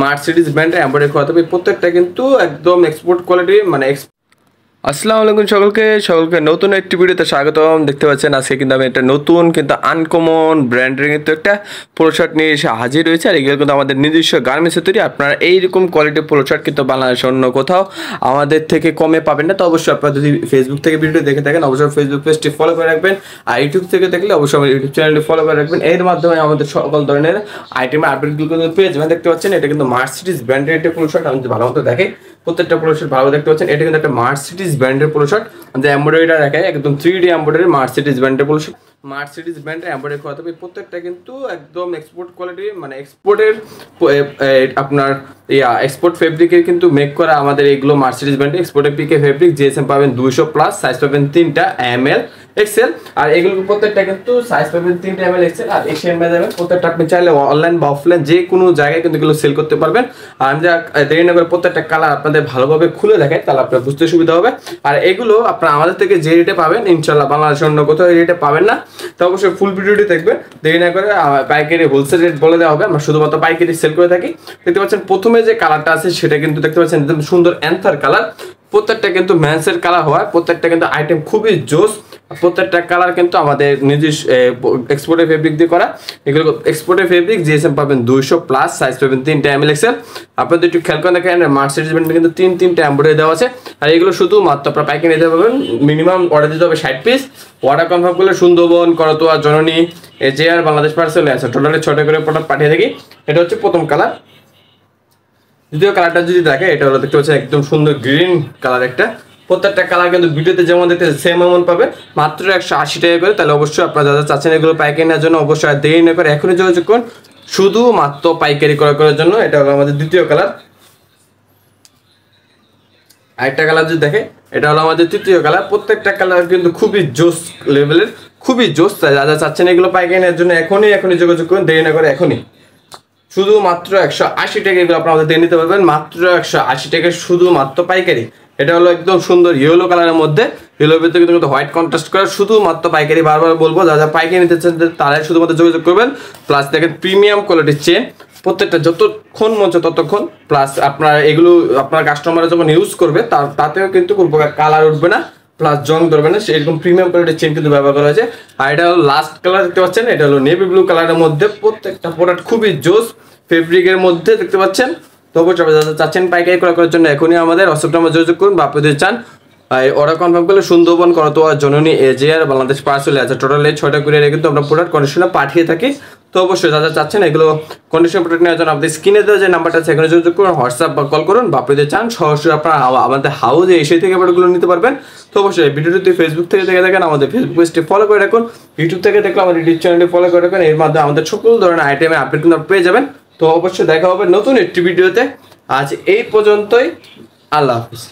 Mercedes ব্র্যান্ডের embroidery করা থাকবে। প্রত্যেকটা কিন্তু একদম এক্সপোর্ট কোয়ালিটি মানে আসসালামু আলাইকুম সকলকে নতুন একটি ভিডিওতে স্বাগতম। দেখতে পাচ্ছেন আজকে কিন্তু আমি একটা নতুন কিন্তু আনকমন ব্র্যান্ডের কিন্তু একটা পোলো শার্ট নিয়ে এসে হাজির হয়েছে। আর এগুলো কিন্তু আমাদের নিজস্ব গার্মেন্টসে তৈরি। আপনারা এইরকম কোয়ালিটির পোলো শার্ট কিন্তু বাংলাদেশের অন্য কোথাও আমাদের থেকে কমে পাবেন না। তো অবশ্যই আপনারা যদি ফেসবুক থেকে ভিডিও দেখে থাকেন অবশ্যই ফেসবুক পেজটি ফলো করে রাখবেন, আর ইউটিউব থেকে দেখলে অবশ্যই আমার ইউটিউব চ্যানেলটি ফলো করে রাখবেন। এর মাধ্যমে আমাদের সকল ধরনের আইটেমের আপডেটগুলো কিন্তু পেয়ে যাবেন। দেখতে পাচ্ছেন এটা কিন্তু মার্সিডিজ ব্র্যান্ডের একটা পোলো শার্ট। আমি যদি ভালো মতো দেখে প্রত্যেকটা পোলো শার্ট ভালো দেখতে পাচ্ছেন। এটা কিন্তু একটা মার্সিডিজ ব্র্যান্ডের পোলো শার্ট, যে এমব্রয়ডারিটা দেখায় একদম 3D এমব্রয়ডারি মার্সিডিজ ব্র্যান্ডের পোলো শার্ট। মার্সিডিজ ব্র্যান্ডের এমব্রয়ডারি করা থাকবে। প্রত্যেকটা কিন্তু একদম এক্সপোর্ট কোয়ালিটি মানে এক্সপোর্টের আপনার এক্সপোর্ট ফেব্রিকের কিন্তু মেক করা আমাদের এগুলো মার্সিডিজ ব্র্যান্ডের এক্সপোর্টের পিকে ফেব্রিক। জিএসএম পাবেন 200+, সাইজ পাবেন 3টা ML XL। আর এগুলো প্রত্যেকটা কিন্তু সাইজ পাবেন 3টা ML XL আর এশিয়ান মেজ যাবেন। প্রত্যেকটা আপনি চাইলে অনলাইন বা অফলাইন যে কোনো জায়গায় কিন্তু এগুলো সেল করতে পারবেন। আর আমি যা দেরি না করে প্রত্যেকটা কালার আপনাদের ভালোভাবে খুলে দেখাই, তাহলে আপনার বুঝতে সুবিধা হবে। আর এগুলো আপনারা আমাদের থেকে যে রেটে পাবেন ইনশাল্লাহ বাংলাদেশের অন্য কোথাও এই রেটে পাবেন না। তো অবশ্যই ফুল ভিডিওটি দেখবেন, দেরি না করে। পাইকারি হোলসেল রেট বলে দেওয়া হবে, আমরা শুধুমাত্র পাইকারি সেল করে থাকি। দেখতে পাচ্ছেন প্রথমে যে কালারটা আছে সেটা কিন্তু দেখতে পাচ্ছেন একদম সুন্দর অ্যান্থার কালার। প্রত্যেকটা কিন্তু ম্যান্সের কালার হয়, প্রত্যেকটা কিন্তু আইটেম খুবই জোস। প্রত্যেকটা কালার কিন্তু আমাদের নিজস্ব এক্সপোর্টের ফেব্রিক দিয়ে করা। এগুলো এক্সপোর্টের ফেব্রিক, জিএসএম পাবেন 200+, সাইজ পাবেন 3টা ML XL। আপনাদের একটু খেয়াল করে দেখেন মার্সিডিজ ব্র্যান্ডে কিন্তু তিনটা এমব্রয়ডারি দেওয়া আছে। আর এগুলো শুধুমাত্র আপনারা পাইকারি নিতে পারবেন, মিনিমাম অর্ডার দিতে হবে 60 পিস। অর্ডার কনফার্ম করলে সুন্দরবন, করতোয়া, জননী, এজেআর, বাংলাদেশ পার্সেলে আছে। টোটালি 6টা করে প্রোডাক্ট পাঠিয়ে থাকি। এটা হচ্ছে প্রথম কালার। দ্বিতীয় কালারটা যদি দেখে এটা হলো দেখতে পাচ্ছেন একদম সুন্দর গ্রিন কালার একটা। প্রত্যেকটা কালার কিন্তু ভিডিওতে যেমন দেখতে সেম এমন পাবে, মাত্র 180 টাকা করে। তাহলে অবশ্যই আপনারা যারা চাচ্ছেন এগুলো পাইকারি নেওয়ার জন্য অবশ্যই দেরি না করে এখনই যোগাযোগ করুন, শুধুমাত্র পাইকারি ক্রয় করার জন্য। এটা হলো আমাদের দ্বিতীয় কালার। আরেকটা কালার যদি দেখে এটা হলো আমাদের তৃতীয় কালার। প্রত্যেকটা কালার কিন্তু খুবই জোস লেভেলের, খুবই জোস। যারা চাচ্ছেন এগুলো পাইকারি নেওয়ার জন্য এখনই যোগাযোগ করুন, দেরি না করে এখনই। শুধুমাত্র 180 টাকা এগুলো আপনারা দিয়ে নিতে পারবেন, মাত্র 180 টাকা শুধুমাত্র পাইকারি। এটা হলো একদম সুন্দর ইয়েলো কালারের মধ্যে, ইয়েলোর ভিতরে কিন্তু হোয়াইট কন্ট্রাস্ট করা, শুধুমাত্র পাইকারি। বারবার বলবো যারা পাইকারি নিতে চান তারাই শুধুমাত্র যোগাযোগ করবেন। প্লাস দেখেন প্রিমিয়াম কোয়ালিটির চেন, প্রত্যেকটা যতক্ষণ মন চায় ততক্ষণ। প্লাস আপনার এগুলো আপনার কাস্টমাররা যখন ইউজ করবে তাতেও কিন্তু কোনো প্রকার কালার উঠবে না, প্লাস জং ধরবে না। সেরকম প্রিমিয়াম কোয়ালিটির চেন কিন্তু ব্যবহার করা হয়েছে। আর এটা হলো লাস্ট কালার দেখতে পাচ্ছেন, এটা হলো নেভি ব্লু কালারের মধ্যে। প্রত্যেকটা প্রোডাক্ট খুবই জোস ফেব্রিকের মধ্যে দেখতে পাচ্ছেন। তো অবশ্যই যারা চাচ্ছেন পাইকারি ক্রয় করার জন্য এখনই আমাদের হোয়াটসঅ্যাপ নাম্বার যোগাযোগ করুন। বা আপনি যদি চান অর্ডার কনফার্ম করলে সুন্দরবন, করতোয়া, জননী, এজেআর, বাংলাদেশ পার্সেলে আছে। টোটালি 6টা করে কিন্তু আমরা প্রোডাক্ট কন্ডিশনে পাঠিয়ে থাকি। তো অবশ্যই যারা চাচ্ছেন এগুলো কন্ডিশন প্রোডাক্ট নেওয়ার জন্য আপনাদের স্ক্রিনে দেওয়া যে নাম্বারটা আছে এখানে যোগাযোগ করুন, হোয়াটসঅ্যাপ বা কল করুন। বা আপনি যদি চান সরাসরি আপনারা আমাদের হাউসে এসে থেকে প্রোডাক্টগুলো নিতে পারবেন। তো অবশ্যই ভিডিওটি ফেসবুক থেকে দেখে দেখেন, আমাদের ফেসবুক পেজটি ফলো করে রাখুন। ইউটিউব থেকে দেখলে আমাদের ইউটিউব চ্যানেলটি ফলো করে রাখুন। এর মাধ্যমে আমাদের সকল ধরনের আইটেমের আপডেট কিন্তু পেয়ে যাবেন। তো অবশ্যই দেখা হবে নতুন একটি ভিডিওতে। আজ এই পর্যন্তই, আল্লাহ হাফিজ।